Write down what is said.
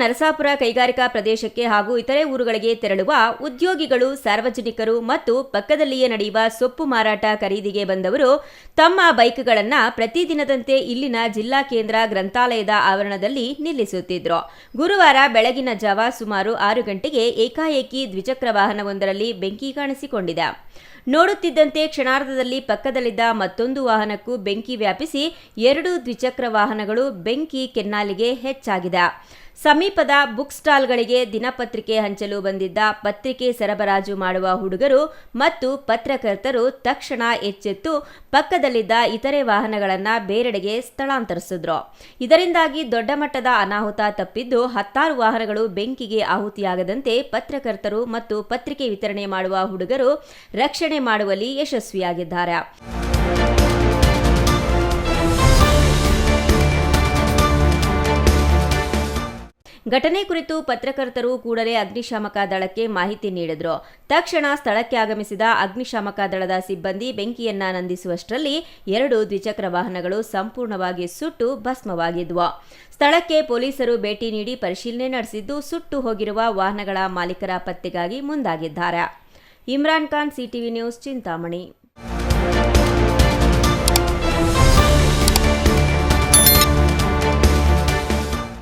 ನರಸಾಪುರ ಕೈಗಾರಿಕಾ ಪ್ರದೇಶಕ್ಕೆ ಹಾಗೂ ಇತರೆ ಊರುಗಳಿಗೆ ತೆರಳುವ ಉದ್ಯೋಗಿಗಳು, ಸಾರ್ವಜನಿಕರು ಮತ್ತು ಪಕ್ಕದಲ್ಲಿಯೇ ನಡೆಯುವ ಸೊಪ್ಪು ಮಾರಾಟ ಖರೀದಿಗೆ ಬಂದವರು ತಮ್ಮ ಬೈಕ್ಗಳನ್ನು ಪ್ರತಿದಿನದಂತೆ ಇಲ್ಲಿನ ಜಿಲ್ಲಾ ಕೇಂದ್ರ ಗ್ರಂಥಾಲಯದ ಆವರಣದಲ್ಲಿ ನಿಲ್ಲಿಸುತ್ತಿದ್ರು. ಗುರುವಾರ ಬೆಳಗಿನ ಜಾವ ಸುಮಾರು 6 ಗಂಟೆಗೆ ಏಕಾಏಕಿ ದ್ವಿಚಕ್ರ ವಾಹನವೊಂದರಲ್ಲಿ ಬೆಂಕಿ ಕಾಣಿಸಿಕೊಂಡಿದೆ. ನೋಡುತ್ತಿದ್ದಂತೆ ಕ್ಷಣಾರ್ಧದಲ್ಲಿ ಪಕ್ಕದಲ್ಲಿದ್ದ ಮತ್ತೊಂದು ವಾಹನಕ್ಕೂ ಬೆಂಕಿ ವ್ಯಾಪಿಸಿ 2 ದ್ವಿಚಕ್ರ ವಾಹನಗಳು ಬೆಂಕಿ ಕೆನ್ನಾಲಿಗೆ ಹೆಚ್ಚಾಗಿದೆ. ಸಮೀಪದ ಬುಕ್ ಸ್ಟಾಲ್ಗಳಿಗೆ ದಿನಪತ್ರಿಕೆ ಹಂಚಲು ಬಂದಿದ್ದ ಪತ್ರಿಕೆ ಸರಬರಾಜು ಮಾಡುವ ಹುಡುಗರು ಮತ್ತು ಪತ್ರಕರ್ತರು ತಕ್ಷಣ ಎಚ್ಚೆತ್ತು ಪಕ್ಕದಲ್ಲಿದ್ದ ಇತರೆ ವಾಹನಗಳನ್ನು ಬೇರೆಡೆಗೆ ಸ್ಥಳಾಂತರಿಸಿದ್ರು. ಇದರಿಂದಾಗಿ ದೊಡ್ಡ ಮಟ್ಟದ ಅನಾಹುತ ತಪ್ಪಿದ್ದು, 10 ವಾಹನಗಳು ಬೆಂಕಿಗೆ ಆಹುತಿಯಾಗದಂತೆ ಪತ್ರಕರ್ತರು ಮತ್ತು ಪತ್ರಿಕೆ ವಿತರಣೆ ಮಾಡುವ ಹುಡುಗರು ರಕ್ಷಣೆ ಮಾಡುವಲ್ಲಿ ಯಶಸ್ವಿಯಾಗಿದ್ದಾರೆ. ಘಟನೆ ಕುರಿತು ಪತ್ರಕರ್ತರು ಕೂಡಲೇ ಅಗ್ನಿಶಾಮಕ ದಳಕ್ಕೆ ಮಾಹಿತಿ ನೀಡಿದ್ರು. ತಕ್ಷಣ ಸ್ಥಳಕ್ಕೆ ಆಗಮಿಸಿದ ಅಗ್ನಿಶಾಮಕ ದಳದ ಸಿಬ್ಬಂದಿ ಬೆಂಕಿಯನ್ನ ನಂದಿಸುವಷ್ಟರಲ್ಲಿ 2 ದ್ವಿಚಕ್ರ ವಾಹನಗಳು ಸಂಪೂರ್ಣವಾಗಿ ಸುಟ್ಟು ಭಸ್ಮವಾಗಿದ್ವು. ಸ್ಥಳಕ್ಕೆ ಪೊಲೀಸರು ಭೇಟಿ ನೀಡಿ ಪರಿಶೀಲನೆ ನಡೆಸಿದ್ದು, ಸುಟ್ಟು ಹೋಗಿರುವ ವಾಹನಗಳ ಮಾಲೀಕರ ಪತ್ತೆಗಾಗಿ ಮುಂದಾಗಿದ್ದಾರೆ. Imran Khan, CTV news, Chintamani.